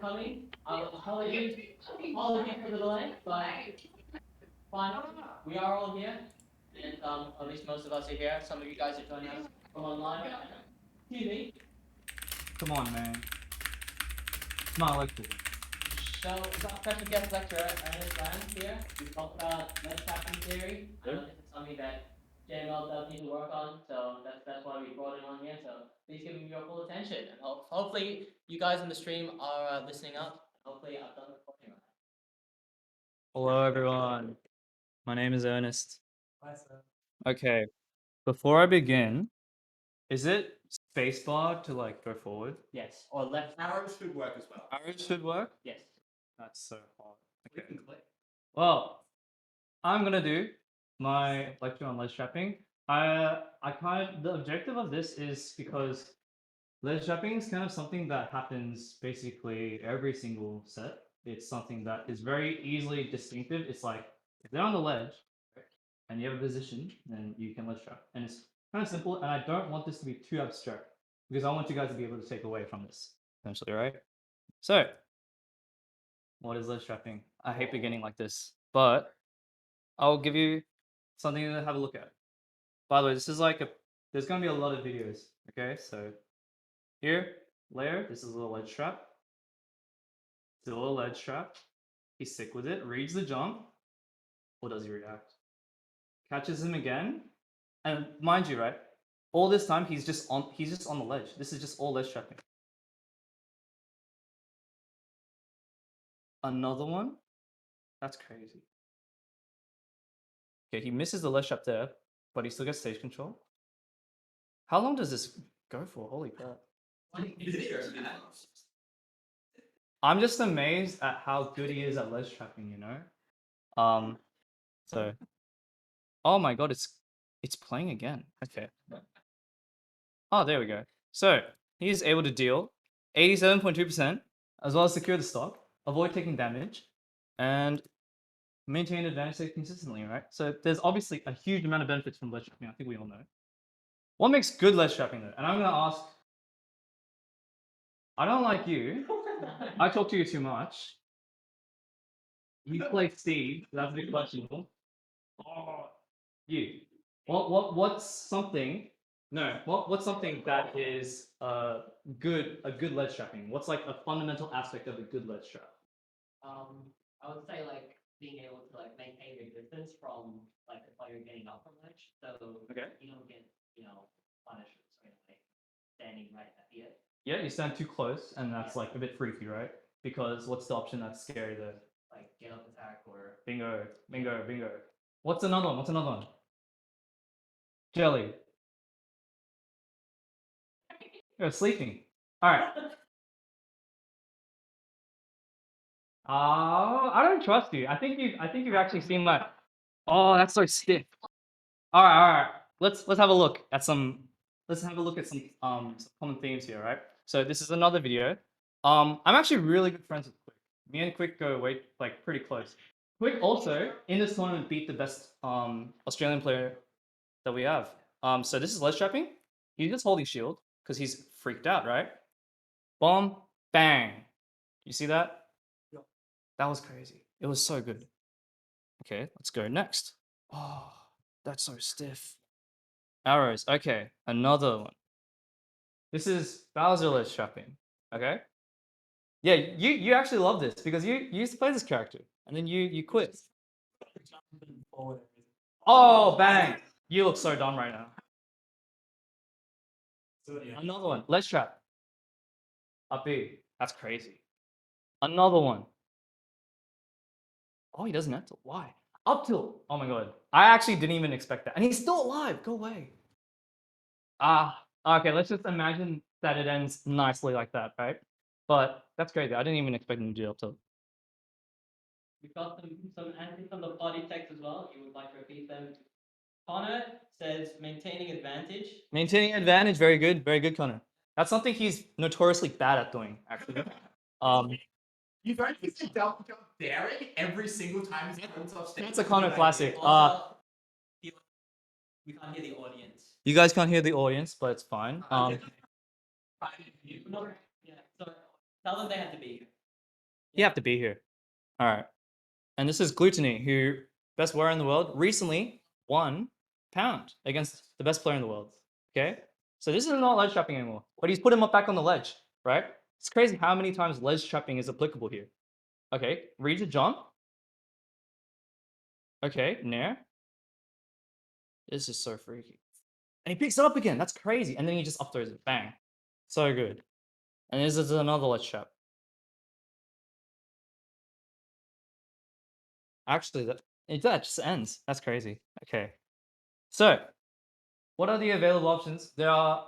coming. Apologies for the delay, but fine. We are all here, and at least most of us are here. Some of you guys are joining us from online. Excuse me. Come on, man. Smart lecture. So we've got special guest lecturer Ernest Rand here. We talked about ledgetrapping theory. I know this is something that JML does need to work on, so that's why we brought him on here. So please give him your full attention, and hopefully you guys in the stream are listening up. Hopefully I've done the recording right. Hello, everyone. My name is Ernest. Hi, sir. Okay. Before I begin, is it spacebar to like go forward? Yes, or left. Arrows should work as well. Arrows should work. Yes. That's so hard. We Okay. can click. Well, I'm gonna do my lecture on ledgetrapping. The objective of this is because ledgetrapping is kind of something that happens basically every single set. It's something that is very easily distinctive. It's like if they're on the ledge and you have a position, then you can ledge trap. And it's kind of simple, and I don't want this to be too abstract because I want you guys to be able to take away from this, essentially, right? So, what is ledge trapping? I hate beginning like this, but I'll give you something to have a look at. By the way, this is like there's gonna be a lot of videos, okay? So here, layer, this is a little ledge trap. Still a ledge trap. He's sick with it, reads the jump. Or does he react? Catches him again. And mind you, right? All this time he's just on the ledge. This is just all ledge trapping. Another one? That's crazy. Okay, he misses the ledge trap there, but he still gets stage control. How long does this go for? Holy crap. I'm just amazed at how good he is at ledge trapping, you know? So oh my god, it's playing again. Okay. Oh, there we go. So he's able to deal 87.2%, as well as secure the stock, avoid taking damage, and maintain advantage consistently, right? So there's obviously a huge amount of benefits from ledge trapping. I think we all know. What makes good ledge trapping though? And I'm gonna ask. I don't like you. I talk to you too much. You play Steve. That's a bit questionable. Oh, you. What's something? No. What's something that is a good ledge trapping? What's like a fundamental aspect of a good ledge trap? I would say like being able to like maintain your distance from like the player getting up from ledge, so Okay. you don't get punished straight away standing right at the edge. Yeah, you stand too close, and that's like a bit freaky, right? Because what's the option that's scary there? Like get up attack or Bingo. What's another one? Jelly. You're sleeping. All right. I don't trust you. I think you've actually seen my. Oh, that's so stiff. All right. Let's have a look at some. Let's have a look at some common themes here, right? So this is another video. I'm actually really good friends with Quick. Me and Quick go way like pretty close. Quick also in this tournament beat the best Australian player that we have. So this is ledge trapping. He's just holding shield because he's freaked out, right? Bomb, bang. You see that? Yep. That was crazy. It was so good. Okay, let's go next. Oh, that's so stiff. Arrows. Okay, another one. This is Bowser ledge trapping. Okay. Yeah, you actually love this because you used to play this character and then you quit. Oh, bang! You look so dumb right now. Another one. Ledge trap. Up B. That's crazy. Another one. Oh, he doesn't have to. Why? Up tilt. Oh my god. I actually didn't even expect that. And he's still alive. Go away. Okay, let's just imagine that it ends nicely like that, right? But that's crazy. I didn't even expect him to do up tilt. We've got some answers from the body text as well. You would like to repeat them? Connor says maintaining advantage. Maintaining advantage, very good, Connor. That's something he's notoriously bad at doing, actually. You don't use the jump daring every single time he comes off stage. That's a Connor classic. Also, we can't hear the audience. You guys can't hear the audience, but it's fine. Yeah, so tell them they have to be here. You have to be here. All right. And this is Gluttony, who best warrior in the world, recently won pound against the best player in the world. Okay. So this is not ledge trapping anymore, but he's put him up back on the ledge, right? It's crazy how many times ledge trapping is applicable here. Okay. Read your jump. Okay. Nair. This is so freaky. And he picks it up again. That's crazy. And then he just up throws it. Bang. So good. And this is another ledge trap. Actually, that just ends. That's crazy. Okay. So, what are the available options? There are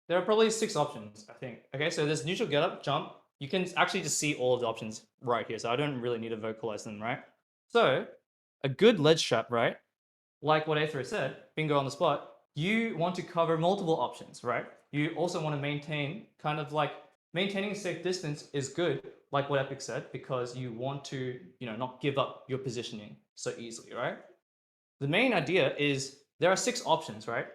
probably 6 options, I think. Okay, so there's neutral get up, jump. You can actually just see all of the options right here. So I don't really need to vocalize them, right? So a good ledge trap, right? Like what Aethra said, bingo on the spot. You want to cover multiple options, right? You also want to maintain kind of like maintaining a safe distance is good, like what Epic said, because you want to, not give up your positioning so easily, right? The main idea is there are 6 options, right?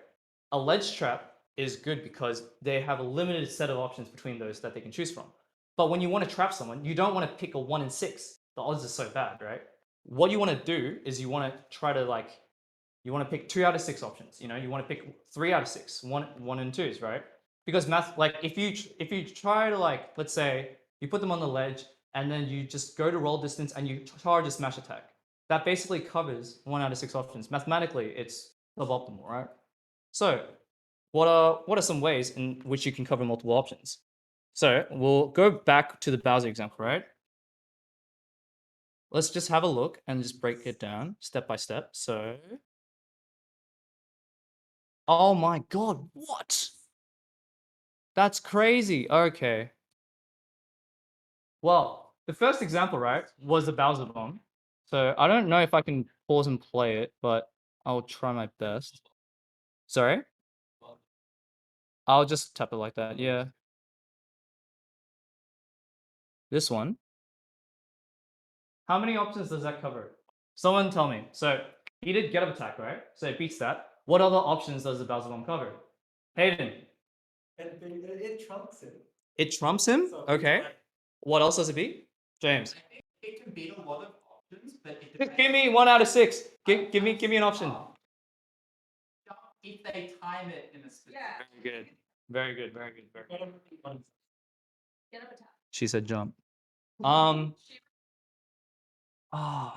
A ledge trap is good because they have a limited set of options between those that they can choose from. But when you want to trap someone, you don't want to pick a 1 in 6. The odds are so bad, right? What you want to do is you want to try to you want to pick 2 out of 6 options. You want to pick 3 out of 6, 1 and 2s, right? Because math, if you try to let's say you put them on the ledge and then you just go to roll distance and you charge a smash attack. That basically covers 1 out of 6 options. Mathematically, it's suboptimal, right? So what are some ways in which you can cover multiple options? So we'll go back to the Bowser example, right? Let's just have a look and just break it down step by step. So, oh my God, what? That's crazy. Okay. Well, the first example, right, was the Bowser bomb. So I don't know if I can pause and play it, but I'll try my best. Sorry? I'll just tap it like that, yeah. This one. How many options does that cover? Someone tell me. So he did get up attack, right? So it beats that. What other options does the Bowser bomb cover? Hayden. It trumps him. It trumps him? Okay. What else does it beat? James. I think it can beat a lot of options, but it Just depends. give me 1 out of 6. Give me an option. If they time it in a specific. Very good. Very good. Very good. Very good. Get up attack. She said jump.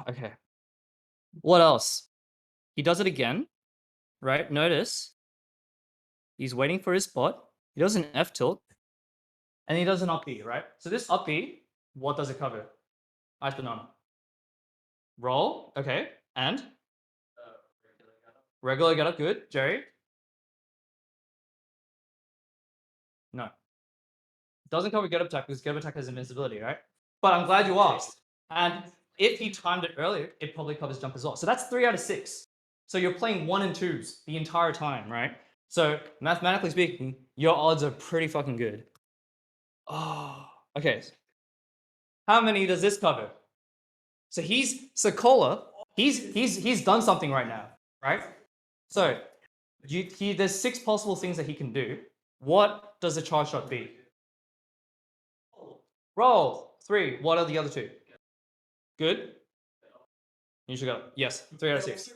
Okay. What else? He does it again, right? Notice he's waiting for his spot. He does an F tilt, and he does an up B, right? So this up B, what does it cover? Ice banana. Roll, okay, and regular get up, good. Jerry. No. Doesn't cover get up attack because get up attack has invincibility, right? But I'm glad you asked. And if he timed it earlier, it probably covers jump as well. So that's 3 out of 6. So you're playing 1 and 2s the entire time, right? So mathematically speaking, your odds are pretty fucking good. Oh, okay. How many does this cover? So Cola, he's done something right now, right? So there's 6 possible things that he can do. What does the charge shot be? Roll 3. What are the other 2? Good. You should go. Yes, 3 out of 6.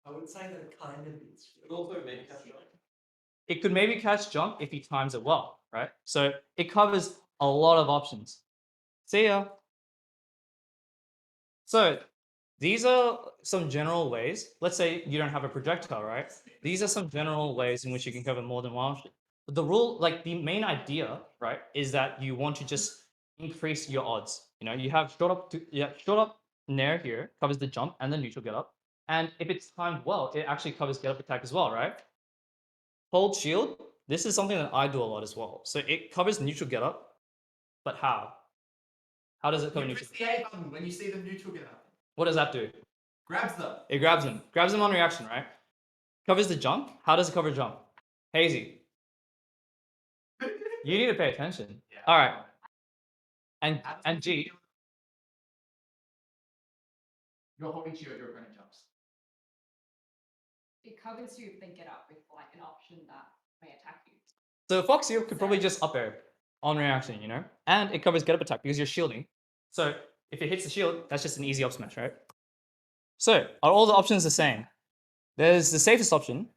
I would say that it kind of beats. It could maybe catch jump if he times it well, right? So it covers a lot of options. See ya. So these are some general ways. Let's say you don't have a projectile, right? These are some general ways in which you can cover more than one option. But the rule, the main idea, right, is that you want to just increase your odds. You have short up nair here covers the jump and the neutral get up. And if it's timed well, it actually covers get up attack as well, right? Hold shield. This is something that I do a lot as well. So it covers neutral get up, but how? How does it cover neutral? Press the A button when you see the neutral get up. What does that do? Grabs them. It grabs him. Grabs him on reaction, right? Covers the jump. How does it cover jump? Hazy. You need to pay attention. Yeah. All right. And G. You're holding shield, your opponent jumps. It covers you if they get up with an option that may attack you. So Foxy could probably just up air. on reaction, you know? And it covers get up attack because you're shielding. So if it hits the shield, that's just an easy up smash, right? So are all the options the same? There's the safest option,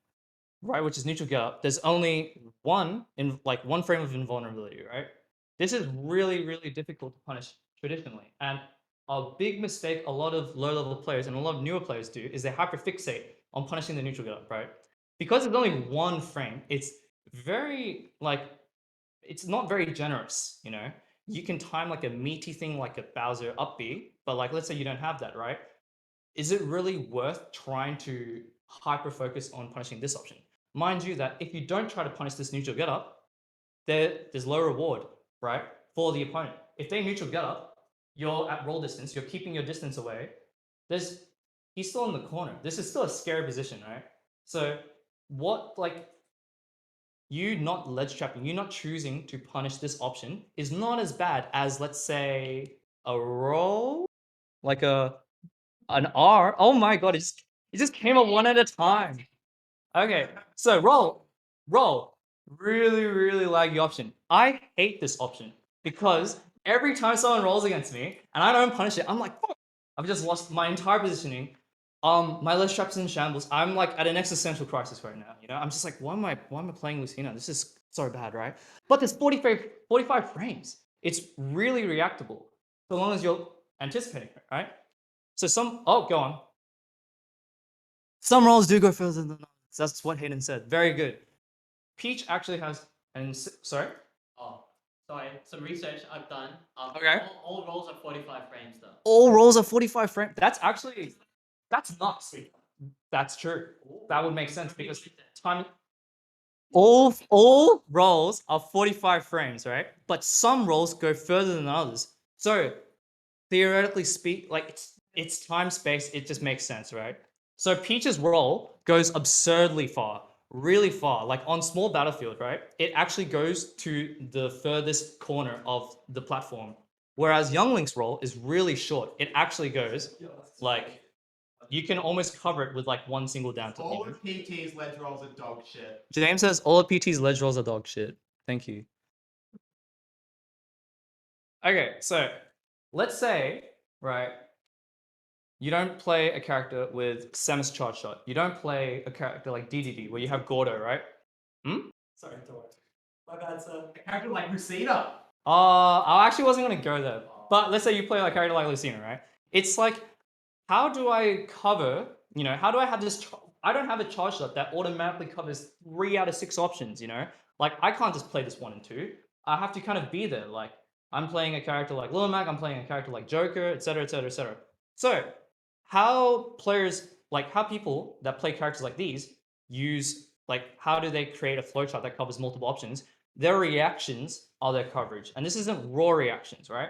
right, which is neutral get up. There's only one frame of invulnerability, right? This is really, really difficult to punish traditionally. And a big mistake a lot of low-level players and a lot of newer players do is they hyperfixate on punishing the neutral get up, right? Because there's only one frame, it's very it's not very generous, you know? You can time like a meaty thing like a Bowser up B, but like let's say you don't have that, right? Is it really worth trying to hyper focus on punishing this option? Mind you that if you don't try to punish this neutral get up, there's low reward, right? For the opponent. If they neutral get up, you're at roll distance, you're keeping your distance away. He's still in the corner. This is still a scary position, right? So you not ledge trapping, you not choosing to punish this option is not as bad as, let's say, a roll, like an R. Oh my god, it just came up one at a time. Okay, so roll, really, really laggy option. I hate this option because every time someone rolls against me and I don't punish it, I'm like, fuck. I've just lost my entire positioning. My Ledgetrap's in shambles. I'm like at an existential crisis right now. You know, I'm just like, why am I playing Lucina? This is so bad, right? But there's 45 frames. It's really reactable so long as you're anticipating it, right? So go on. Some rolls do go further than others. That's what Hayden said. Very good. Peach actually has, sorry? Oh, sorry. Some research I've done. Okay. All rolls are 45 frames though. All rolls are 45 frames. That's nuts. That's true. That would make sense because all rolls are 45 frames, right? But some rolls go further than others. So theoretically it's time space, it just makes sense, right? So Peach's roll goes absurdly far, really far, like on small battlefield, right? It actually goes to the furthest corner of the platform. Whereas Younglink's roll is really short. It actually goes like you can almost cover it with like one single down tilt. All of PT's ledge rolls are dog shit. James says all of PT's ledge rolls are dog shit. Thank you. Okay, so let's say, right, you don't play a character with Samus Charge Shot. You don't play a character like Diddy where you have Gordo, right? Sorry, my bad, sir. A character like Lucina. I actually wasn't gonna go there. But let's say you play like a character like Lucina, right? It's like, how do I cover, you know, how do I have this, I don't have a charge shot that automatically covers 3 out of 6 options, you know? Like, I can't just play this 1 and 2. I have to kind of be there. Like, I'm playing a character like Lil Mac, I'm playing a character like Joker, etc., etc., etc. So, how people that play characters like these use, like, how do they create a flowchart that covers multiple options? Their reactions are their coverage. And this isn't raw reactions, right?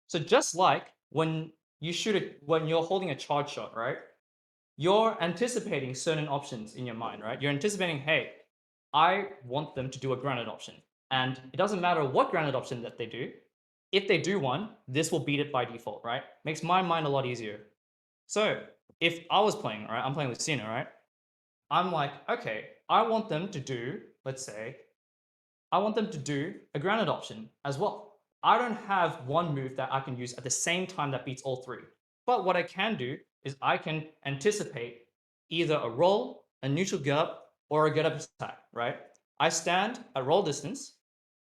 So just like when you're holding a charge shot, right? You're anticipating certain options in your mind, right? You're anticipating, hey, I want them to do a granite option. And it doesn't matter what granite option that they do. If they do one, this will beat it by default, right? Makes my mind a lot easier. So if I was playing, right, I'm playing with Cena, right? I'm like, okay, I want them to do, let's say, I want them to do a granite option as well. I don't have one move that I can use at the same time that beats all 3. But what I can do is I can anticipate either a roll, a neutral get up, or a get up attack, right? I stand at roll distance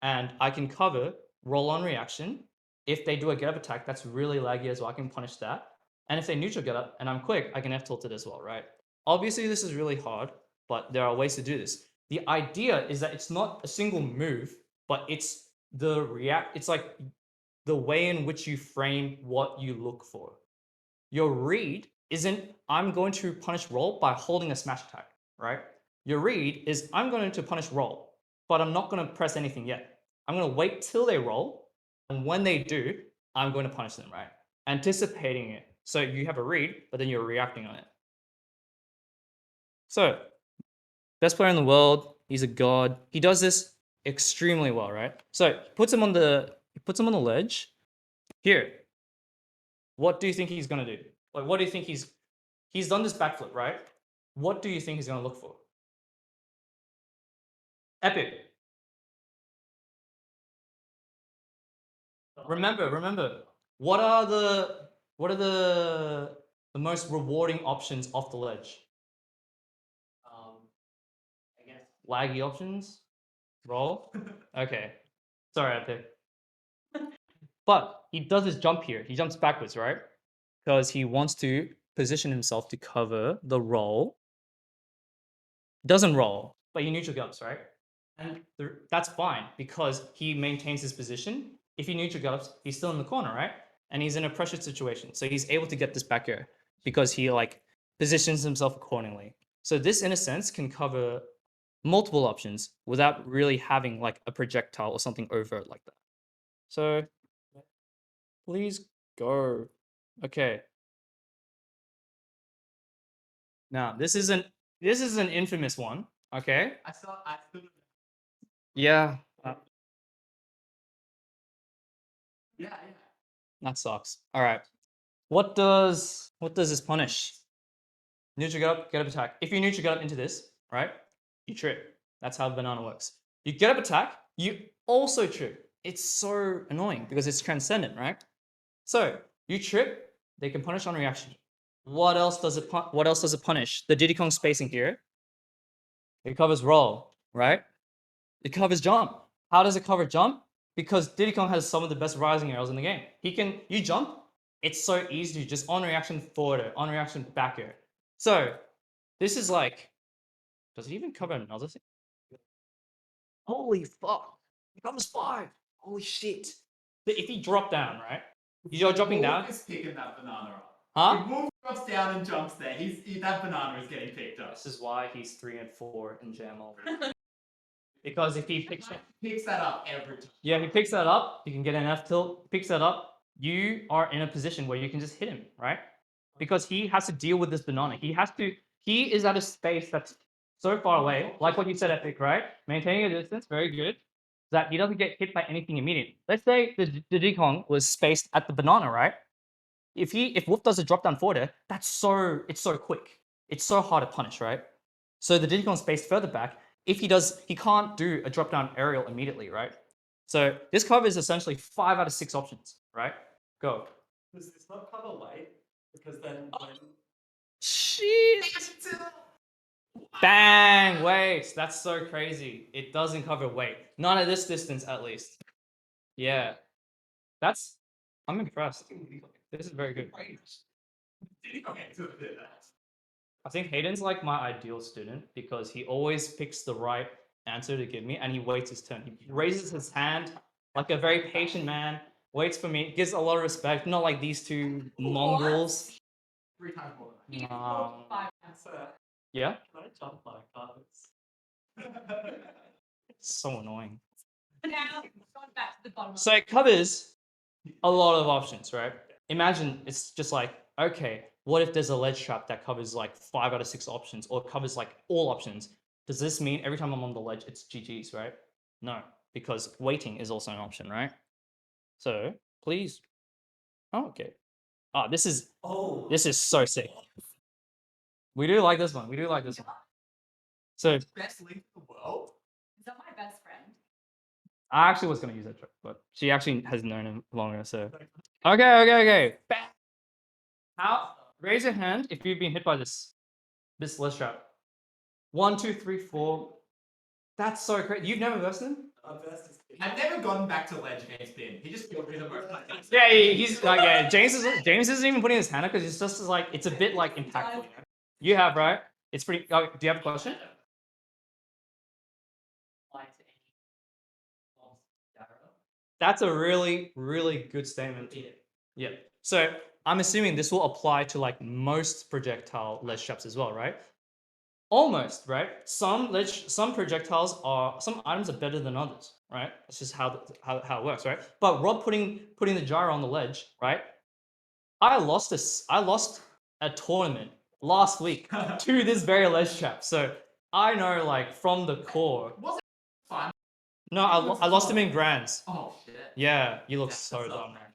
and I can cover roll on reaction. If they do a get up attack, that's really laggy as well. I can punish that. And if they neutral get up and I'm quick, I can F tilt it as well, right? Obviously, this is really hard, but there are ways to do this. The idea is that it's not a single move, but it's it's like the way in which you frame what you look for. Your read isn't, I'm going to punish roll by holding a smash attack, right? Your read is, I'm going to punish roll, but I'm not going to press anything yet. I'm going to wait till they roll, and when they do, I'm going to punish them, right? Anticipating it. So you have a read, but then you're reacting on it. So, best player in the world, he's a god. He does this extremely well, right? So puts him on the ledge. Here. What do you think he's gonna do? Like, what do you think he's done this backflip, right? What do you think he's gonna look for? Epic. Remember, what are the most rewarding options off the ledge? I guess. Laggy options? Roll? Okay. Sorry, I think. But he does his jump here. He jumps backwards, right? Because he wants to position himself to cover the roll. Doesn't roll, but he neutral jumps, right? And that's fine because he maintains his position. If he neutral jumps, he's still in the corner, right? And he's in a pressure situation. So he's able to get this back air because he like positions himself accordingly. So this, in a sense, can cover multiple options without really having like a projectile or something overt like that. So please go. Okay. Now this is an infamous one. Okay. I stood. Yeah. Yeah. That sucks. All right. What does this punish? Neutral get up attack. If you neutral get up into this, right? You trip. That's how banana works. You get up attack, you also trip. It's so annoying because it's transcendent, right? So you trip, they can punish on reaction. What else does it punish? The Diddy Kong spacing here. It covers roll, right? It covers jump. How does it cover jump? Because Diddy Kong has some of the best rising arrows in the game. You jump, it's so easy to just on reaction forward air, on reaction back air. So this is like, does it even cover another thing? Holy fuck, it covers 5. Holy shit. But if you drop down, right? You're dropping down. He's picking that banana up. Huh? If Wolf drops down and jumps there, that banana is getting picked up. This is why he's 3 and 4 in JML. Because if he picks that up every time. Yeah, he picks that up. You can get an F tilt. Picks that up. You are in a position where you can just hit him, right? Because he has to deal with this banana. He is at a space that's so far away, like what you said, Epic, right? Maintaining a distance, very good. That he doesn't get hit by anything immediate. Let's say the Diddy Kong was spaced at the banana, right? If Wolf does a drop down forward air, it's so quick. It's so hard to punish, right? So the Diddy Kong spaced further back. If he can't do a drop down aerial immediately, right? So this cover is essentially 5 out of 6 options, right? Go. Does this not cover weight? Because then when Shit. Bang, wait, that's so crazy. It doesn't cover weight. Not at this distance, at least. Yeah. I'm impressed. This is very good. I think Hayden's like my ideal student because he always picks the right answer to give me and he waits his turn. He raises his hand like a very patient man, waits for me, gives a lot of respect, not like these two mongrels. 3 times more. Yeah? can I jump my cards? So annoying. Now, going back to the bottom. So it covers a lot of options, right? Imagine it's just like, okay, what if there's a ledge trap that covers like 5 out of 6 options or covers like all options? Does this mean every time I'm on the ledge, it's GG's, right? No, because waiting is also an option, right? So please. Oh, okay. Ah, this is so sick. We do like this one. So Best link in the world? Is that my best friend? I actually was going to use that trick, but she actually has known him longer, so. Okay. How? Raise your hand if you've been hit by this ledge trap. 1, 2, 3, 4. That's so crazy. You've never versed him? I've never gotten back to ledge against Ben. He just feels really most. Yeah, he's like, yeah. James isn't even putting his hand up because it's just like it's a bit like impactful. You know? You have, right? It's pretty. Oh, do you have a question? That's a really, really good statement. Yeah. So I'm assuming this will apply to like most projectile ledge traps as well, right? Almost, right? Some projectiles some items are better than others, right? That's just how it works, right? But Rob putting the gyro on the ledge, right? I lost a tournament last week to this very ledge trap. So I know like from the core. Was it fun? No, I lost him in grands. Oh shit. Yeah, you look so dumb, man.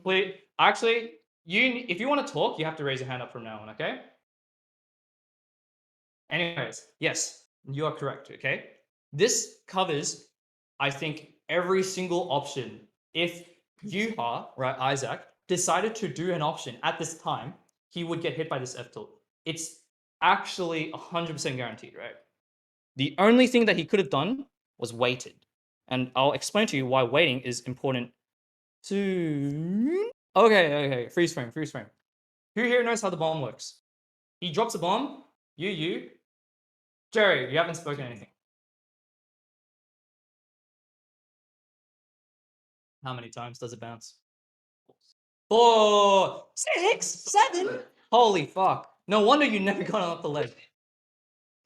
Wait, actually, if you want to talk, you have to raise your hand up from now on, okay? Anyways, yes, you are correct, okay? This covers, I think, every single option. If Yuha, right, Isaac, decided to do an option at this time, he would get hit by this F tilt. It's actually 100% guaranteed, right? The only thing that he could have done was waited. And I'll explain to you why waiting is important to... Okay, freeze frame. Who here knows how the bomb works? He drops a bomb, you. Jerry, you haven't spoken anything. How many times does it bounce? 4, 6, 7. Holy fuck. No wonder you never got off the ledge.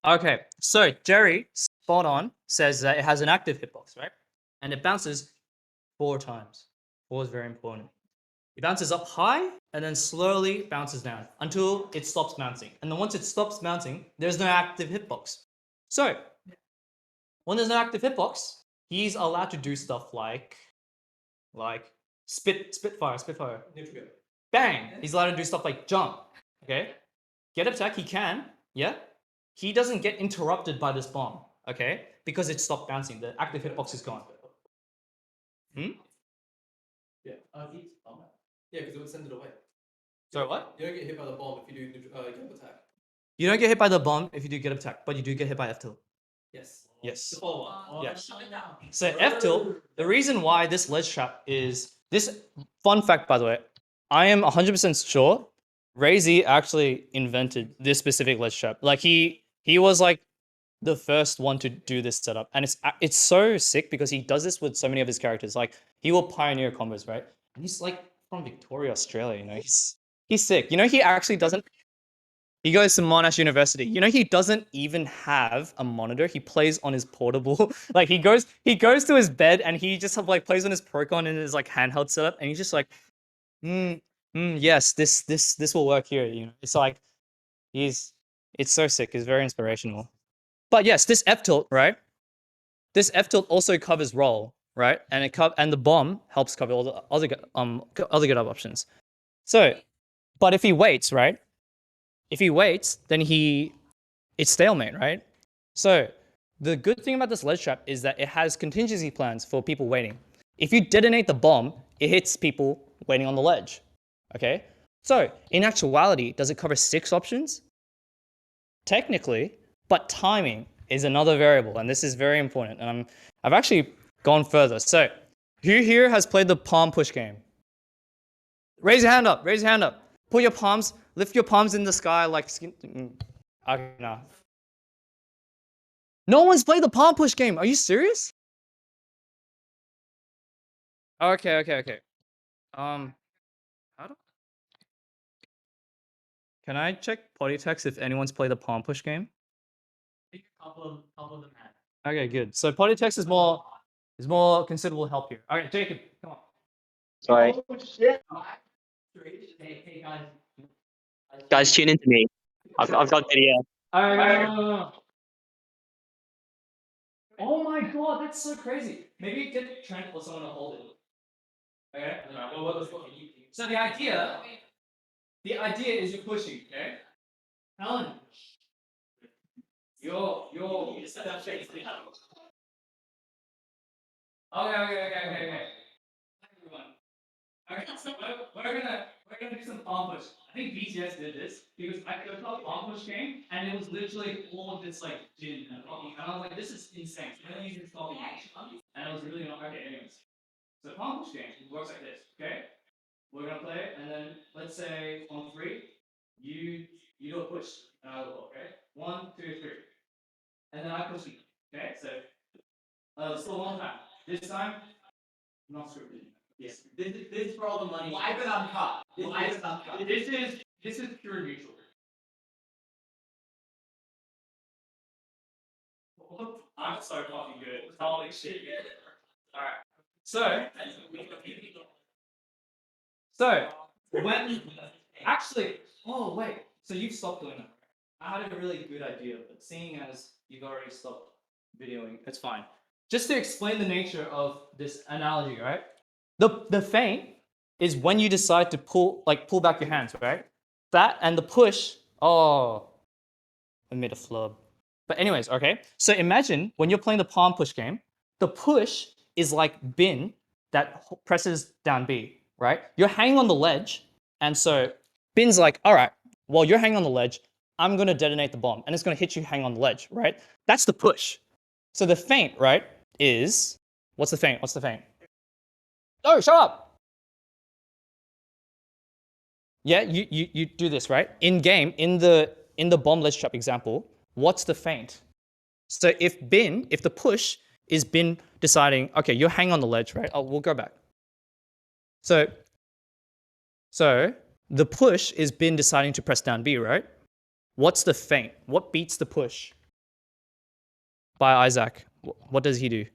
Okay, so Jerry, spot on, says that it has an active hitbox, right? And it bounces 4 times. 4 is very important. It bounces up high and then slowly bounces down until it stops bouncing. And then once it stops bouncing, there's no active hitbox. So, when there's no active hitbox, he's allowed to do stuff like spitfire. Neutral. Bang! He's allowed to do stuff like jump. Okay? Get attack, he can, yeah? He doesn't get interrupted by this bomb, okay? Because it stopped bouncing. The active hitbox is gone. Yeah. Oh, Yeah, because it would send it away. Sorry, what? You don't get hit by the bomb if you do get attack. You don't get hit by the bomb if you do get attack, but you do get hit by F tilt. Yes. Yes. The follow up. Yes. So F tilt, the reason why this ledge trap is this fun fact, by the way, I am 100% sure Ray Z actually invented this specific ledge trap. Like he was like the first one to do this setup, and it's so sick because he does this with so many of his characters. Like he will pioneer combos, right? And he's like from Victoria, Australia. You know, he's sick. You know, he actually doesn't. He goes to Monash University. You know, he doesn't even have a monitor. He plays on his portable. Like he goes to his bed and he just like plays on his Procon in his like handheld setup, and he's just like, yes, this will work here. You know, it's like it's so sick. It's very inspirational. But yes, this F tilt, right? This F tilt also covers roll, right? And and the bomb helps cover all the other good options. So, but if he waits, right? If he waits, then it's stalemate, right? So the good thing about this ledge trap is that it has contingency plans for people waiting. If you detonate the bomb, it hits people waiting on the ledge. Okay? So in actuality, does it cover 6 options? Technically, but timing is another variable, and this is very important. And I've actually gone further. So who here has played the palm push game? Raise your hand up. Put your palms, lift your palms in the sky like okay, no. No one's played the palm push game. Are you serious? Okay. How do... Can I check potty text if anyone's played the palm push game? I think a couple of them have. Okay, good. So potty text is more considerable help here. All right, Jacob, come on. Sorry. Oh, shit. Hey guys. Guys, tune into me. I've got video. All right, no. Oh my god, that's so crazy. Maybe get Trent or someone to hold it. Okay. So the idea is you're pushing, okay? Helen. Yo. Okay. Everyone. Okay, so we're gonna do some palm push. I think BTS did this because I looked up palm push game and it was literally all of this like gin and coffee. And I was like, this is insane. So then you use coffee. And it was really not okay, anyways. So palm push game works like this, okay? We're gonna play it, and then let's say on 3, you do a push, and I will go, okay? 1, 2, 3. And then I push you. Okay, so still one time. This time, not scripted. Yes. This is for all the money. Live and uncut. Live and uncut. This is pure neutral. I'm so fucking good. Holy shit. Alright. So when actually, oh wait, so you've stopped doing that. I had a really good idea, but seeing as you've already stopped videoing, it's fine. Just to explain the nature of this analogy, right? The feint is when you decide to pull back your hands, right? That and the push, I made a flub. But anyways, okay. So imagine when you're playing the palm push game, the push is like bin, that presses down B, right? You're hanging on the ledge, and so Bin's like, all right, well, you're hanging on the ledge. I'm going to detonate the bomb, and it's going to hit you hanging on the ledge, right? That's the push. So the feint, right, is... What's the feint? What's the feint? Oh, shut up! Yeah, you do this, right? In game, in the bomb ledge trap example, what's the feint? So if the push is Bin deciding, okay, you're hanging on the ledge, right? Oh, we'll go back. So the push is Bin deciding to press down B, right? What's the feint? What beats the push by Isaac? What does he do?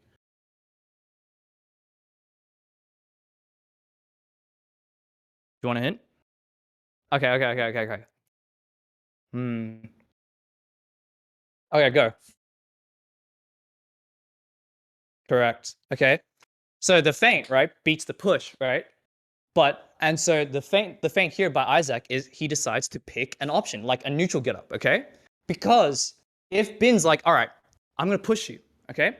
You want a hint? Okay. Okay, go. Correct. Okay. So the feint, right, beats the push, right? And so the feint here by Isaac is he decides to pick an option, like a neutral get up, okay? Because if Bin's like, all right, I'm gonna push you, okay?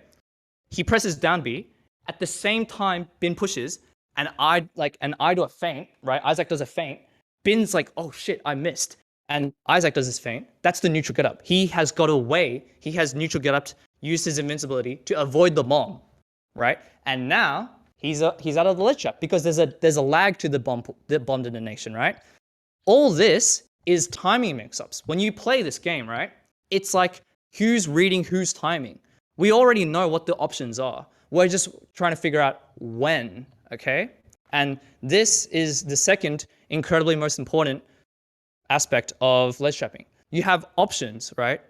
He presses down B. At the same time, Bin pushes, and I do a feint, right? Isaac does a feint. Bin's like, oh shit, I missed. And Isaac does his feint. That's the neutral get up. He has got away. He has neutral get up, used his invincibility to avoid the bomb, right? And now he's out of the ledge trap because there's a lag to the bomb detonation, right? All this is timing mix-ups. When you play this game, right? It's like who's reading whose timing. We already know what the options are. We're just trying to figure out when, okay? And this is the second incredibly most important aspect of ledge trapping. You have options, right?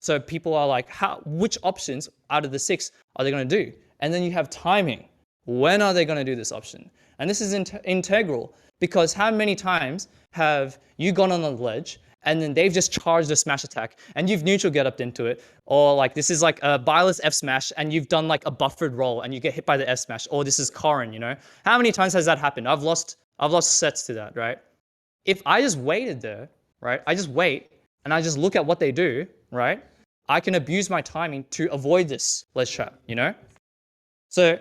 So people are like, which options out of the 6 are they going to do? And then you have timing. When are they going to do this option? And this is integral because how many times have you gone on the ledge and then they've just charged a smash attack and you've neutral get up into it, or like this is like a Byless F smash and you've done like a buffered roll and you get hit by the F smash, or this is Corrin, you know? How many times has that happened? I've lost sets to that, right? If I just waited there, right? I just wait and I just look at what they do, right? I can abuse my timing to avoid this ledge trap, you know? So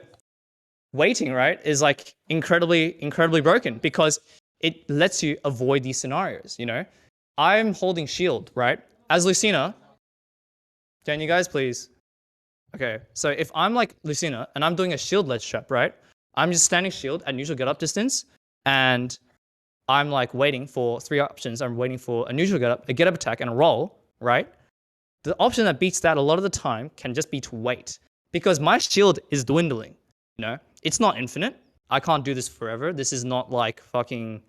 waiting, right, is like incredibly broken because it lets you avoid these scenarios, you know? I'm holding shield, right? As Lucina, can you guys please? Okay, so if I'm like Lucina and I'm doing a shield ledge trap, right? I'm just standing shield at neutral get up distance and I'm like waiting for 3 options. I'm waiting for a neutral get up, a get up attack, and a roll, right? The option that beats that a lot of the time can just be to wait because my shield is dwindling, you know? It's not infinite. I can't do this forever. This is not like fucking...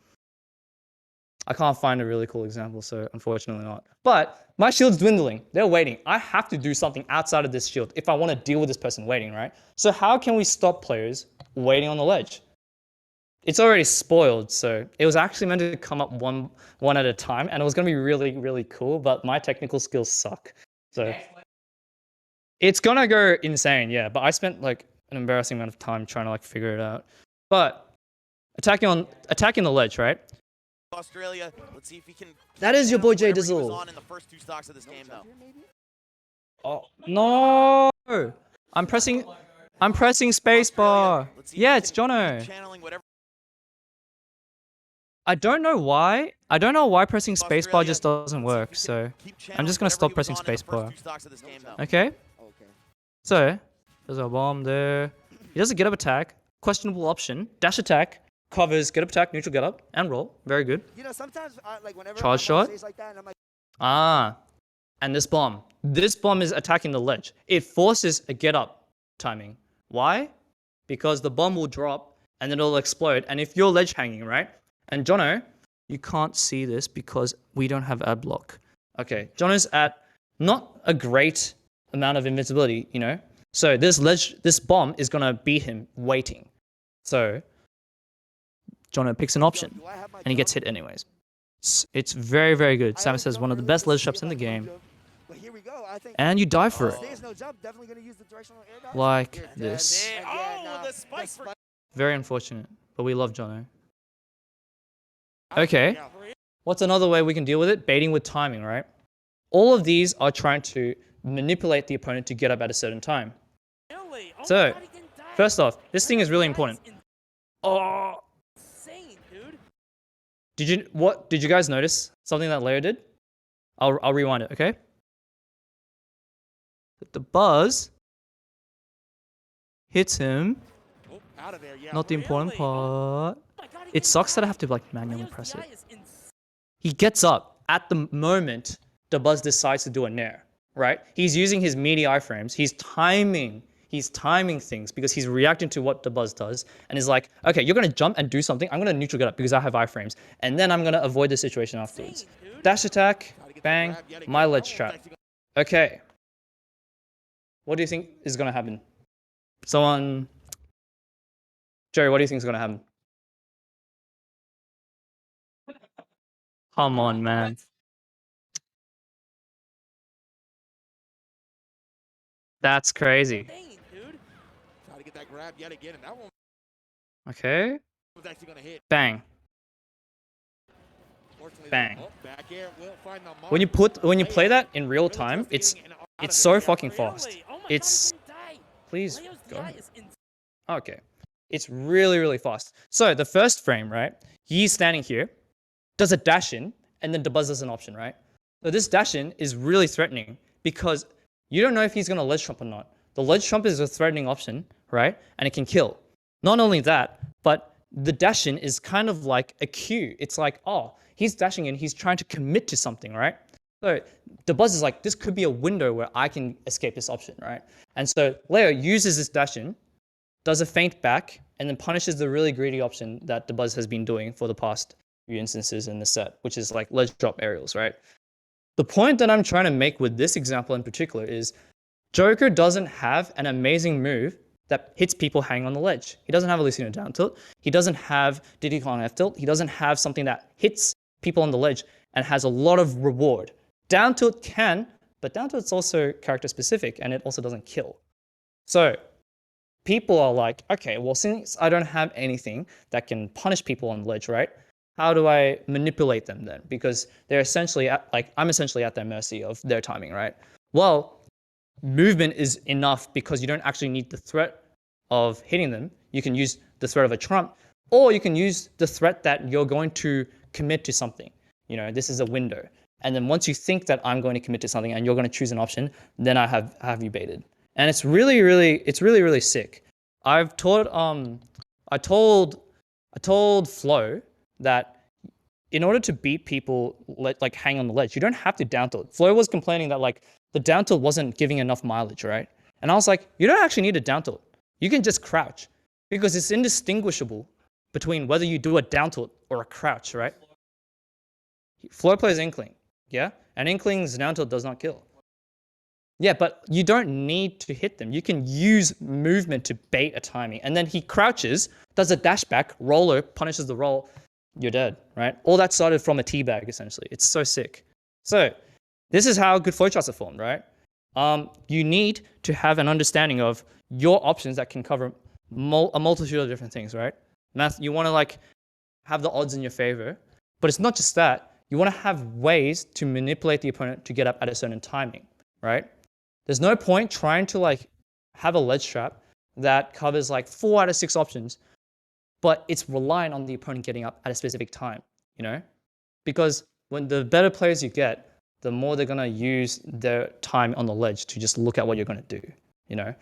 I can't find a really cool example, so unfortunately not. But my shield's dwindling. They're waiting. I have to do something outside of this shield if I want to deal with this person waiting, right? So how can we stop players waiting on the ledge? It's already spoiled, so it was actually meant to come up one at a time, and it was going to be really, really cool, but my technical skills suck. So it's going to go insane, yeah, but I spent like an embarrassing amount of time trying to like figure it out. But attacking the ledge, right? Australia. Let's see if we can. That is your boy Jay Whatever he was Dizzle. on in the first 2 stocks of this game, though. Oh no! I'm pressing spacebar. Let's see if Yeah, we it's can Jono. keep channeling whatever I don't know why pressing spacebar Australia. just doesn't Let's see if work. we can So keep I'm just channeling gonna stop whatever he pressing was on in the spacebar. first 2 stocks of this game, though. Okay. Okay. So there's a bomb there. He does a get up attack. Questionable option. Dash attack. Covers get up attack, neutral get up, and roll. Very good. You know, sometimes like whenever Charge I'm shot. on stage like that, and I'm like, Ah. And this bomb. This bomb is attacking the ledge. It forces a get up timing. Why? Because the bomb will drop and then it'll explode. And if you're ledge hanging, right? And Jono, you can't see this because we don't have ad block. Okay, Jono's at not a great amount of invincibility, you know? So this bomb is gonna beat him waiting. So Jono picks an option do I have my and he gets jump? hit anyways. It's very, very good. I Samus have says jump one of the early best just ledge to traps get in the my game. jump. But here we go. I think And you die for it. there's no jump. Definitely gonna use the directional air dodge. Like You're dead. this. And Oh, the spike for- Very unfortunate, but we love Jono. Okay, what's another way we can deal with it? Baiting with timing, right? All of these are trying to manipulate the opponent to get up at a certain time. So, First off, this thing is really important. Oh. Insane, dude. Did you guys notice something that Leo did? I'll rewind it, okay? The buzz hits him. Oh, out of there, yeah. Not the important Really? part. Oh my God, he It did sucks that I that. have to like manually Leo's press DI it. is insane. He gets up at the moment the buzz decides to do a nair, right? He's using his meaty iframes. He's timing things because he's reacting to what the buzz does and is like, okay, you're gonna jump and do something. I'm gonna neutral get up because I have iframes, and then I'm gonna avoid the situation afterwards. Insane, dude. Dash attack, Gotta get that bang, grab yet again. my That ledge one's trap. actually Okay. What do you think is gonna happen? Someone, Jerry, what do you think is gonna happen? Come on, man. That's crazy. insane, dude. Try to get that grab yet again, and that one Okay. was actually gonna hit. Bang. Fortunately, Bang. oh, back air will find the mark. When you play that in real time, Really it's tough getting out of it's there. so Yeah, fucking really? fast. Oh my God, It's he didn't die. please Leo's go. DI is insane. Okay. It's really, really fast. So the first frame, right? He's standing here, does a dash in, and then the buzz is an option, right? So this dash in is really threatening because you don't know if he's gonna ledge trump or not. The ledge trump is a threatening option, right? And it can kill. Not only that, but the dash in is kind of like a cue. It's like, oh, he's dashing in, he's trying to commit to something, right? So the buzz is like, this could be a window where I can escape this option, right? And so Leo uses this dash in, does a feint back, and then punishes the really greedy option that the buzz has been doing for the past few instances in the set, which is like ledge drop aerials, right? The point that I'm trying to make with this example in particular is Joker doesn't have an amazing move that hits people hanging on the ledge. He doesn't have a Lucina down tilt. He doesn't have Diddy on F tilt. He doesn't have something that hits people on the ledge and has a lot of reward. Down tilt can, but down tilt's also character specific and it also doesn't kill. So people are like, okay, well, since I don't have anything that can punish people on the ledge, right? How do I manipulate them then? Because they're essentially I'm essentially at their mercy of their timing, right? Well, movement is enough because you don't actually need the threat of hitting them. You can use the threat of a trump, or you can use the threat that you're going to commit to something. You know, this is a window. And then once you think that I'm going to commit to something and you're going to choose an option, then I have you baited. And it's really sick. I told Flo that in order to beat people like hang on the ledge, you don't have to down tilt. Flo was complaining that like the down tilt wasn't giving enough mileage, right? And I was like, you don't actually need a down tilt. You can just crouch because it's indistinguishable between whether you do a down tilt or a crouch, right? Flo plays Inkling, yeah? And Inkling's down tilt does not kill. Yeah, but you don't need to hit them. You can use movement to bait a timing. And then he crouches, does a dash back, roller, punishes the roll, you're dead, right? All that started from a teabag, essentially. It's so sick. So this is how good flowcharts are formed, right? You need to have an understanding of your options that can cover a multitude of different things, right? Math, you want to like have the odds in your favor, but it's not just that. You want to have ways to manipulate the opponent to get up at a certain timing, right? There's no point trying to like have a ledge trap that covers like 4 out of 6 options, but it's reliant on the opponent getting up at a specific time, you know? Because when the better players you get, the more they're gonna use their time on the ledge to just look at what you're gonna do, you know?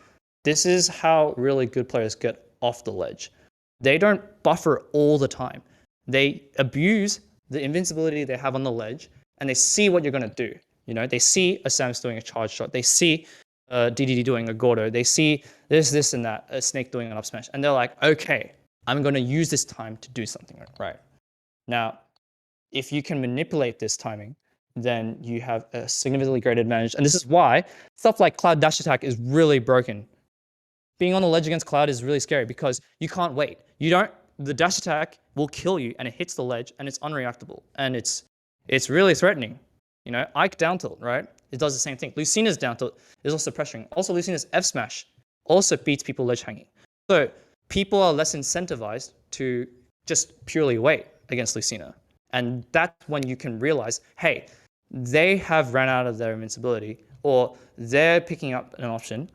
This is how really good players get off the ledge. They don't buffer all the time. They abuse the invincibility they have on the ledge and they see what you're gonna do. You know, they see a Samus doing a charge shot. They see Diddy doing a Gordo. They see this, and that, a Snake doing an up smash. And they're like, okay, I'm going to use this time to do something, right? Now, if you can manipulate this timing, then you have a significantly greater advantage. And this is why stuff like Cloud Dash Attack is really broken. Being on the ledge against Cloud is really scary because you can't wait. The dash attack will kill you and it hits the ledge and it's unreactable. And it's really threatening. You know, Ike down tilt, right? It does the same thing. Lucina's down tilt is also pressuring. Also, Lucina's F smash also beats people ledge hanging. So people are less incentivized to just purely wait against Lucina. And that's when you can realize, hey, they have ran out of their invincibility or they're picking up an option.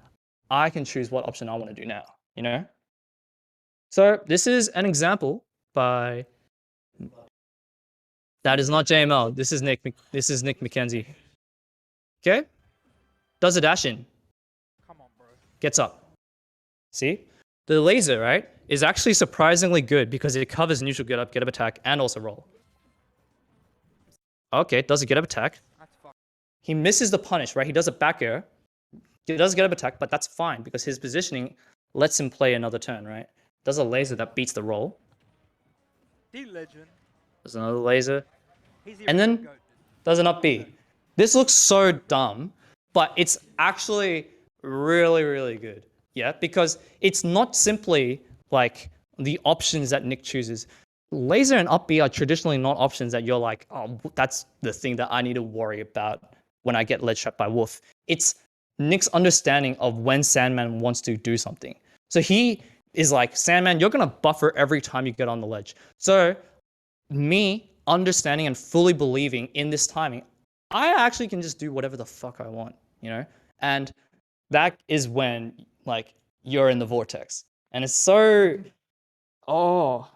I can choose what option I want to do now, you know? So this is an example by... That is not JML. This is Nick McKenzie. Okay? Does a dash in. Come on, bro. Gets up. See? The laser, right, is actually surprisingly good because it covers neutral get up attack, and also roll. Okay, does a get up attack. That's fuck. He misses the punish, right? He does a back air. He does get up attack, but that's fine because his positioning lets him play another turn, right? Does a laser that beats the roll. The legend. Does another laser. He's the And original then goat. does an up B. This looks so dumb, but it's actually really, really good. Yeah, because it's not simply like the options that Nick chooses. Laser and up B are traditionally not options that you're like, oh, that's the thing that I need to worry about when I get ledge trapped by Wolf. It's Nick's understanding of when Sandman wants to do something. So he is like, Sandman, you're going to buffer every time you get on the ledge. So me understanding and fully believing in this timing, I actually can just do whatever the fuck I want, you know? And that is when, like, you're in the vortex. And it's so,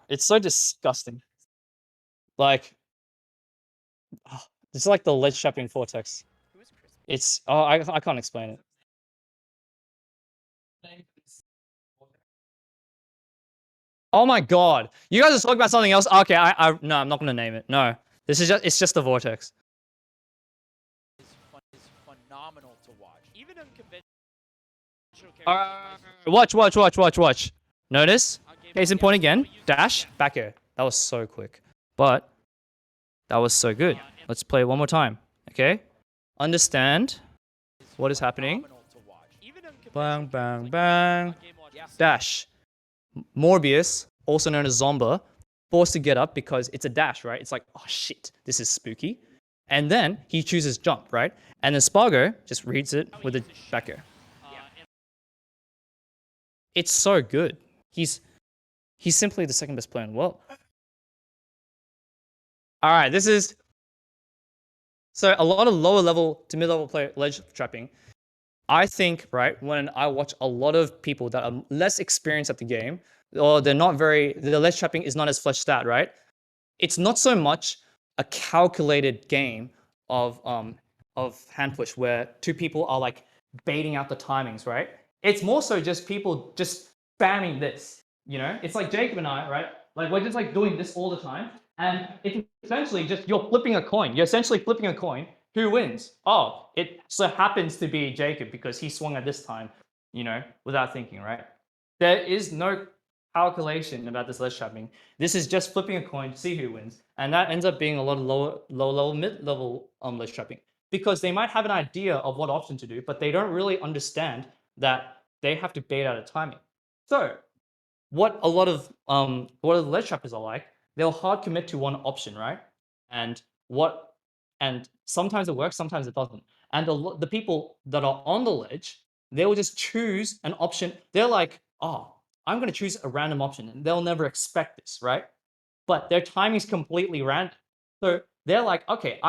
it's so disgusting. Like, it's like the ledge trapping vortex. It's, I can't explain it. Oh my god. You guys are talking about something else? Okay, no, I'm not gonna name it. No. It's just the vortex. Is phenomenal to watch. Even unconventional Watch. Notice? Case in point again. Dash, back air. That was so quick. But that was so good. Let's play it one more time. Okay? Understand what is happening. Bang, bang, bang. Dash. Morbius, also known as Zomba, forced to get up because it's a dash, right? It's like, oh shit, this is spooky. And then he chooses jump, right? And then Spargo just reads it with a back air. It's so good. He's simply the second best player in the world. All right, this is... So a lot of lower level to mid-level player ledge trapping. I think, right, when I watch a lot of people that are less experienced at the game, or the ledge trapping is not as fleshed out, right? It's not so much a calculated game of hand push where two people are like baiting out the timings, right? It's more so just people just spamming this, you know? It's like Jacob and I, right? Like we're just like doing this all the time. And it's essentially just, you're flipping a coin. You're essentially flipping a coin. Who wins? Oh, it so happens to be Jacob because he swung at this time, you know, without thinking, right? There is no calculation about this ledge trapping. This is just flipping a coin to see who wins. And that ends up being a lot of low level, mid-level ledge trapping because they might have an idea of what option to do, but they don't really understand that they have to bait out a timing. So what a lot of ledge trappers are like, they'll hard commit to one option, right? And sometimes it works, sometimes it doesn't. And the people that are on the ledge, they will just choose an option. They're like, oh, I'm going to choose a random option. And they'll never expect this, right? But their timing is completely random. So they're like, okay,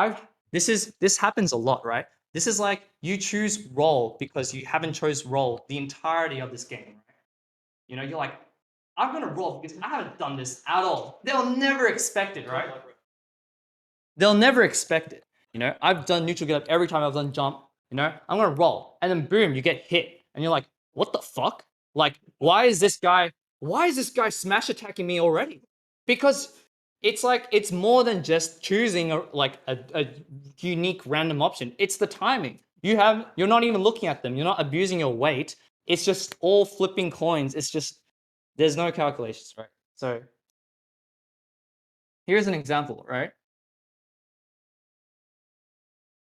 this happens a lot, right? This is like you choose roll because you haven't chose roll the entirety of this game, right? You know, you're like, I'm going to roll because I haven't done this at all. They'll never expect it, right? They'll never expect it. You know, I've done neutral get up every time I've done jump. You know, I'm going to roll. And then boom, you get hit. And you're like, what the fuck? Like, why is this guy smash attacking me already? Because it's like, it's more than just choosing a unique random option. It's the timing. You're not even looking at them. You're not abusing your weight. It's just all flipping coins. It's just, there's no calculations, right? So here's an example, right?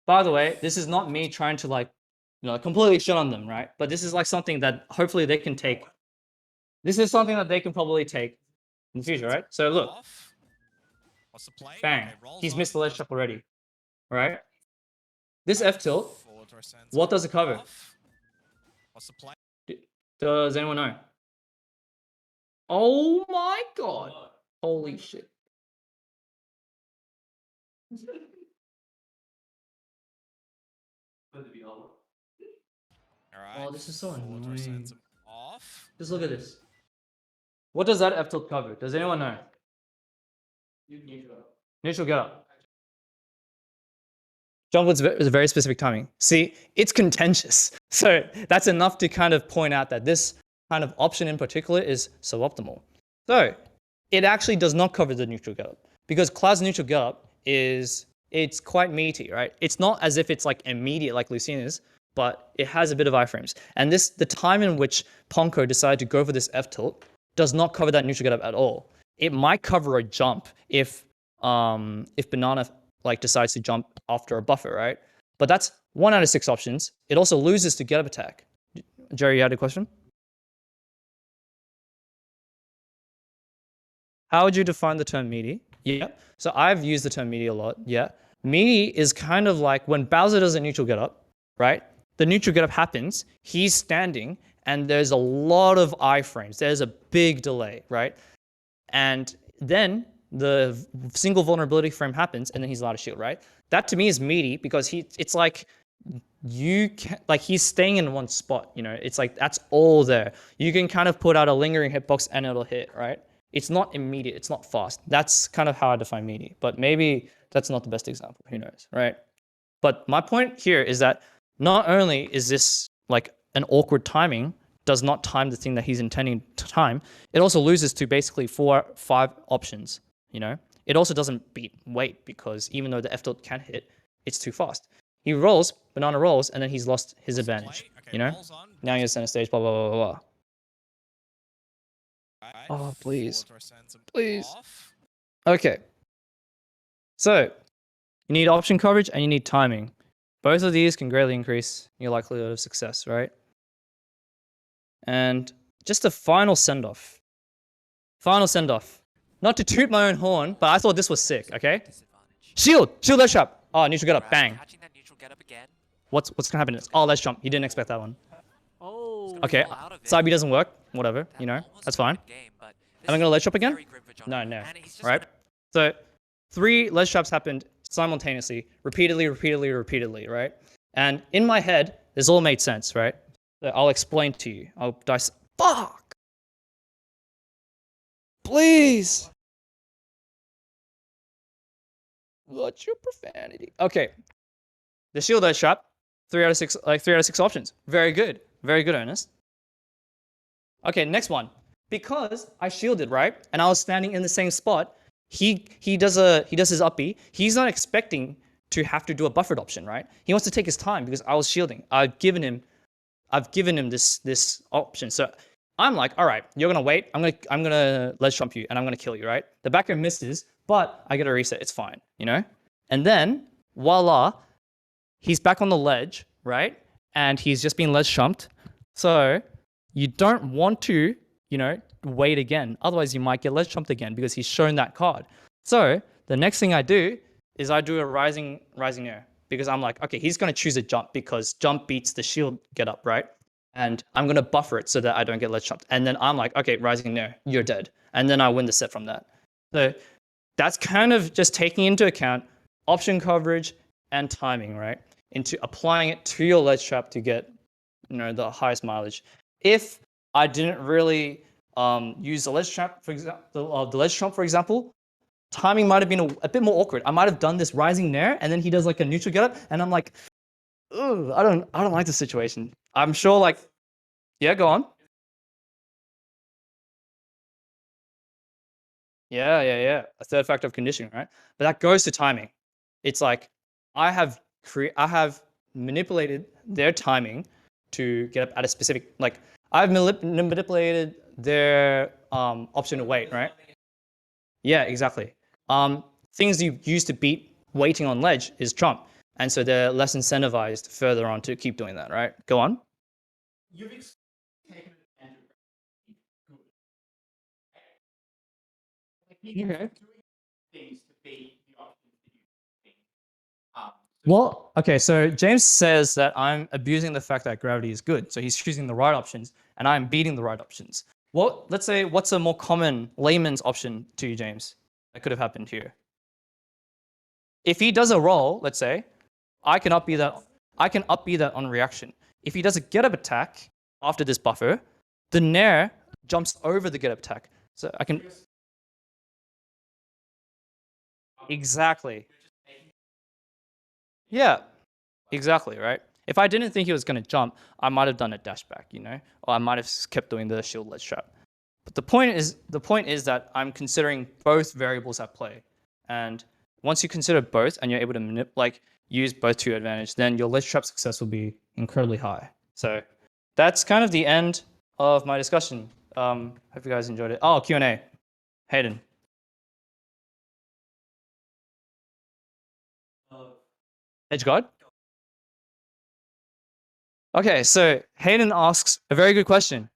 By the way, this is not me trying to like, you know, completely shit on them, right? But this is like something that hopefully they can take. This is something that they can probably take in the future, right? So look, bang, he's missed the ledge trap already, right? This F tilt, what does it cover? Does anyone know? Oh my god! Holy shit! Oh, this is so annoying. Just look at this. What does that F tilt cover? Does anyone know? Neutral get up. Jump was a very specific timing. See, it's contentious. So that's enough to kind of point out that this kind of option in particular is suboptimal. So it actually does not cover the neutral get up because Cloud's neutral get up it's quite meaty, right? It's not as if it's like immediate like Lucina's, but it has a bit of iframes. And the time in which Ponko decided to go for this F tilt does not cover that neutral get up at all. It might cover a jump if Banana like decides to jump after a buffer, right? But that's 1 out of 6 options. It also loses to get up attack. Jerry, you had a question? How would you define the term meaty? Yeah. So I've used the term meaty a lot. Yeah. Meaty is kind of like when Bowser does a neutral get up, right? The neutral get up happens, he's standing, and there's a lot of iframes. There's a big delay, right? And then the single vulnerability frame happens, and then he's allowed to shield, right? That to me is meaty because it's like he's staying in one spot, you know? It's like that's all there. You can kind of put out a lingering hitbox and it'll hit, right? It's not immediate, it's not fast. That's kind of how I define meaty, but maybe that's not the best example, who knows, right? But my point here is that not only is this like an awkward timing, does not time the thing that he's intending to time, it also loses to basically 4 or 5 options, you know? It also doesn't beat weight because even though the F tilt can hit, it's too fast. He rolls, Banana rolls, and then he's lost his advantage, you know? Now you're center stage, blah, blah, blah, blah, blah. Oh, please. Please. Okay. So, you need option coverage and you need timing. Both of these can greatly increase your likelihood of success, right? And just a final send-off. Final send-off. Not to toot my own horn, but I thought this was sick, okay? Shield! Shield ledge trap! Oh, neutral get up, bang. What's gonna happen next? Oh, let's jump. He didn't expect that one. Oh. Okay, side B doesn't work. Whatever, you know, that's fine. Am I gonna ledge trap again? No. Right? So 3 ledge traps happened simultaneously, repeatedly, right? And in my head, this all made sense, right? So I'll explain to you. I'll dice. Fuck! Please! What's your profanity? Okay. The shield ledge trap, 3 out of 6, like 3 out of 6 options. Very good, Ernest. Okay, next one. Because I shielded, right? And I was standing in the same spot, he does his up B. He's not expecting to have to do a buffered option, right? He wants to take his time because I was shielding. I've given him this option. So I'm like, all right, you're gonna wait. I'm gonna ledge trump you and I'm gonna kill you, right? The back air misses, but I get a reset. It's fine, you know? And then voila, he's back on the ledge, right? And he's just been ledge trumped. So you don't want to, you know, wait again. Otherwise, you might get ledge trumped again because he's shown that card. So the next thing I do is I do a rising air because I'm like, okay, he's going to choose a jump because jump beats the shield get up, right? And I'm going to buffer it so that I don't get ledge trumped. And then I'm like, okay, rising air, you're dead. And then I win the set from that. So that's kind of just taking into account option coverage and timing, right? Into applying it to your ledge trap to get, you know, the highest mileage. If I didn't really use the ledge trap, for example, the ledge trump, for example, timing might have been a bit more awkward. I might have done this rising nair, and then he does like a neutral get up, and I'm like, ugh, I don't like this situation. I'm sure, like, yeah, go on. Yeah. A third factor of conditioning, right? But that goes to timing. It's like I have manipulated their timing to get up at a specific, like I've manipulated their option to wait, right? Yeah, exactly. Things you use to beat waiting on ledge is trump. And so they're less incentivized further on to keep doing that, right? Go on. You've taken advantage of it. Okay. Doing things to beat the options that you think. Well, okay, so James says that I'm abusing the fact that gravity is good. So he's choosing the right options and I'm beating the right options. Well, let's say what's a more common layman's option to you, James, that could have happened here? If he does a roll, let's say, I can up B that on reaction. If he does a get up attack after this buffer, the nair jumps over the get up attack. So I can exactly. Yeah, exactly, right? If I didn't think he was going to jump, I might have done a dash back, you know, or I might have kept doing the shield ledge trap. But the point is that I'm considering both variables at play, and once you consider both and you're able to use both to your advantage, then your ledge trap success will be incredibly high. So that's kind of the end of my discussion. Hope you guys enjoyed it. Oh, Q&A. Hayden. Edge guard? Okay, so Hayden asks a very good question.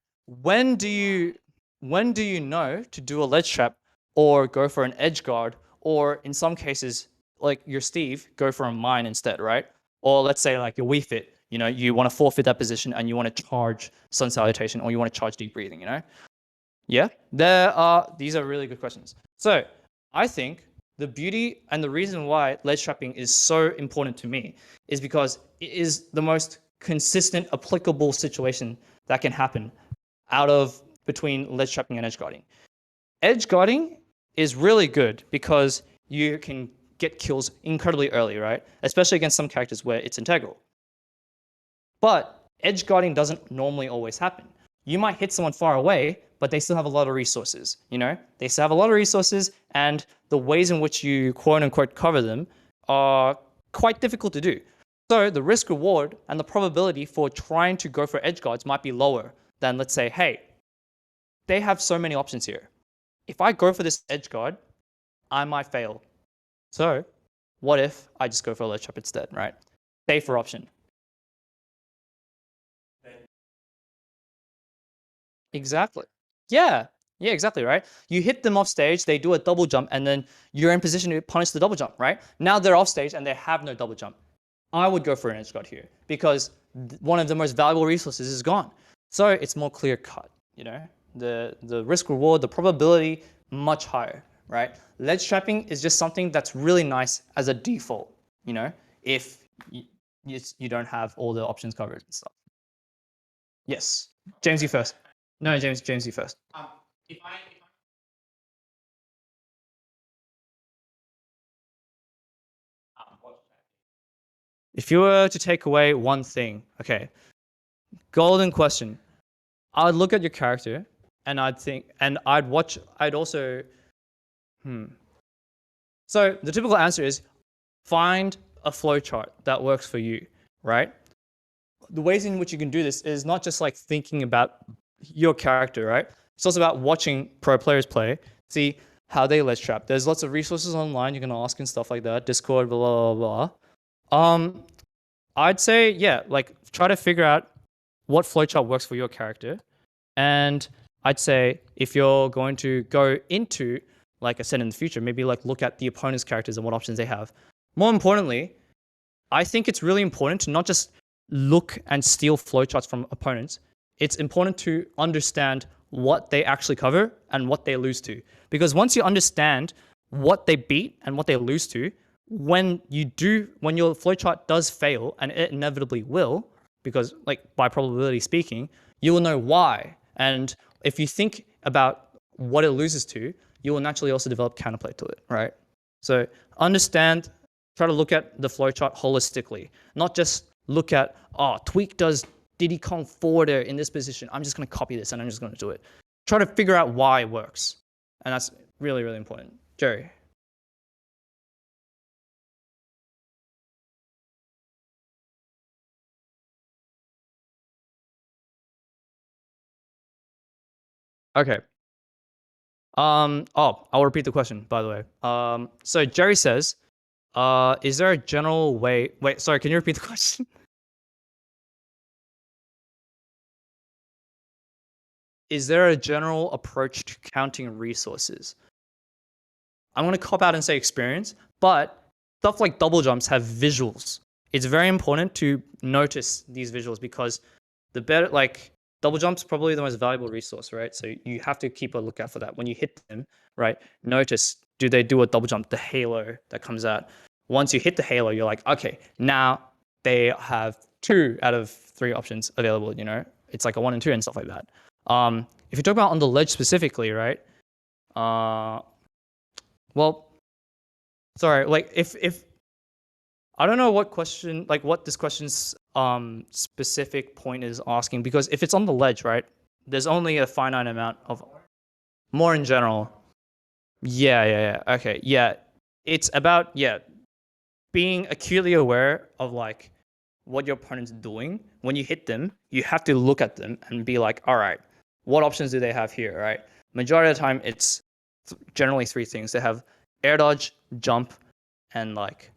When do you know to do a ledge trap or go for an edge guard, or in some cases, like your Steve, go for a mine instead, right? Or let's say like your Wii Fit, you know, you want to forfeit that position and you want to charge Sun Salutation, or you want to charge Deep Breathing, you know? Yeah, these are really good questions. So I think the beauty and the reason why ledge trapping is so important to me is because it is the most consistent, applicable situation that can happen out of between ledge trapping and edge guarding. Edge guarding is really good because you can get kills incredibly early, right? Especially against some characters where it's integral. But edge guarding doesn't normally always happen. You might hit someone far away, but they still have a lot of resources, you know? They still have a lot of resources, and the ways in which you quote-unquote cover them are quite difficult to do. So the risk reward and the probability for trying to go for edge guards might be lower than, let's say, hey, they have so many options here. If I go for this edge guard, I might fail. So what if I just go for a ledge trap instead, right? Safer option. Exactly. Yeah, exactly, right? You hit them off stage, they do a double jump, and then you're in position to punish the double jump, right? Now they're off stage and they have no double jump. I would go for an edge guard here because one of the most valuable resources is gone. So it's more clear cut, you know? The risk reward, the probability, much higher, right? Ledge trapping is just something that's really nice as a default, you know, if you don't have all the options covered and stuff. Yes. James, you first. No, James, you first. If you were to take away one thing, okay, golden question. I'd look at your character and I'd also, So the typical answer is find a flowchart that works for you, right? The ways in which you can do this is not just like thinking about your character, right? It's also about watching pro players play, see how they ledge trap. There's lots of resources online you can ask and stuff like that. Discord, blah, blah, blah. I'd say, yeah, like try to figure out what flowchart works for your character. And I'd say if you're going to go into, like I said in the future, maybe like look at the opponent's characters and what options they have. More importantly, I think it's really important to not just look and steal flowcharts from opponents. It's important to understand what they actually cover and what they lose to. Because once you understand what they beat and what they lose to, when your flowchart does fail, and it inevitably will, because like by probability speaking, you will know why. And if you think about what it loses to, you will naturally also develop counterplay to it, right? So understand, try to look at the flowchart holistically, not just look at, Tweak does Diddy Kong forward air in this position. I'm just going to copy this and I'm just going to do it. Try to figure out why it works. And that's really, really important. Jerry. Okay. I'll repeat the question, by the way. So Jerry says, is there a general way... Wait, sorry, can you repeat the question? Is there a general approach to counting resources? I'm going to cop out and say experience, but stuff like double jumps have visuals. It's very important to notice these visuals because the better, like, double jumps probably the most valuable resource, right? So you have to keep a lookout for that. When you hit them, right, notice, do they do a double jump, the halo that comes out. Once you hit the halo, you're like, okay, now they have 2 out of 3 options available, you know? It's like a 1 and 2 and stuff like that. If you talk about on the ledge specifically, right, Well, sorry. Like if I don't know what question, like what this question's specific point is asking, because if it's on the ledge, right? There's only a finite amount of more in general. Yeah. Okay. Yeah. It's about being acutely aware of like what your opponent's doing. When you hit them, you have to look at them and be like, all right, what options do they have here, right? Majority of the time, it's generally three things. They have air dodge, jump, and like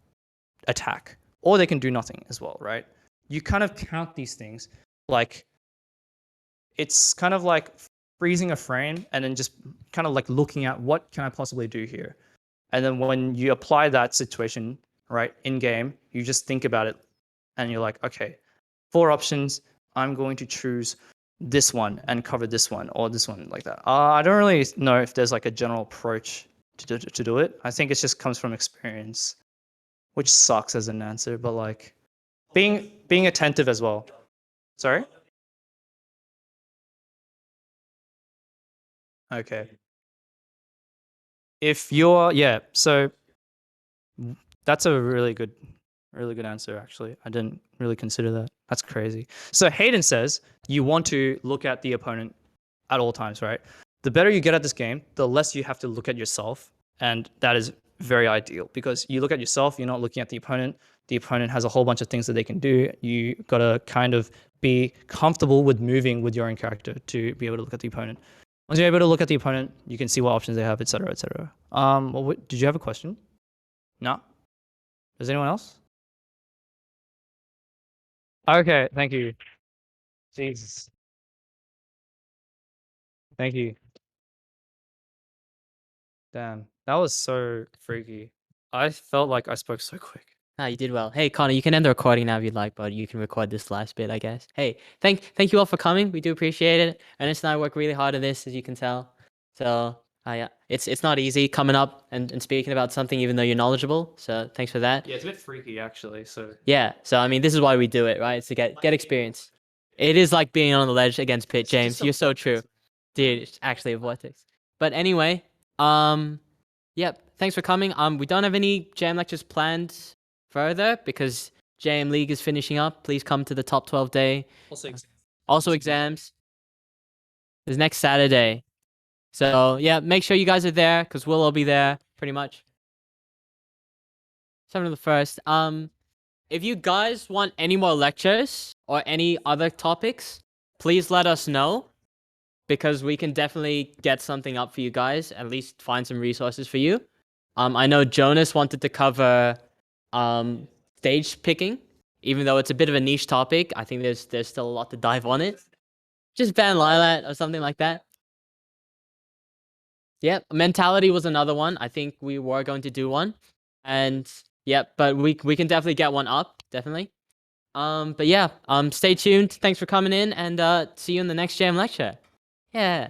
attack, or they can do nothing as well, right? You kind of count these things like it's kind of like freezing a frame and then just kind of like looking at what can I possibly do here. And then when you apply that situation, right, in game, you just think about it and you're like, okay, 4 options, I'm going to choose this one and cover this one or this one like that. I don't really know if there's like a general approach to do it. I think it just comes from experience, which sucks as an answer, but like being attentive as well. Sorry? Okay. If you're, so that's a really good answer, actually. I didn't really consider that. That's crazy. So Hayden says you want to look at the opponent at all times, right? The better you get at this game, the less you have to look at yourself. And that is very ideal because you look at yourself, you're not looking at the opponent. The opponent has a whole bunch of things that they can do. You got to kind of be comfortable with moving with your own character to be able to look at the opponent. Once you're able to look at the opponent, you can see what options they have, etc., etc. Did you have a question? No? Does anyone else? Okay, thank you. Jesus. Thank you. Damn, that was so freaky. I felt like I spoke so quick. Ah, you did well. Hey, Connor, you can end the recording now if you'd like, but you can record this last bit, I guess. Hey, thank you all for coming. We do appreciate it. Ernest and I work really hard on this, as you can tell. So, yeah, it's not easy coming up and speaking about something even though you're knowledgeable. So, thanks for that. Yeah, it's a bit freaky actually. So Yeah. So, I mean, this is why we do it, right? It's to get experience. It is like being on the ledge against Pit, James. You're so true. Dude, it's actually a vortex. But anyway, yep. Thanks for coming. We don't have any JM lectures planned further because JMLeague is finishing up. Please come to the top 12 day. Also exams. Is next Saturday. So yeah, make sure you guys are there because we'll all be there pretty much. 7th of the 1st. If you guys want any more lectures or any other topics, please let us know because we can definitely get something up for you guys. At least find some resources for you. I know Jonas wanted to cover stage picking, even though it's a bit of a niche topic. I think there's still a lot to dive on it. Just ban Lilat or something like that. Yep, mentality was another one. I think we were going to do one, and yep, but we can definitely get one up, definitely. But yeah, stay tuned. Thanks for coming in, and see you in the next JM lecture. Yeah.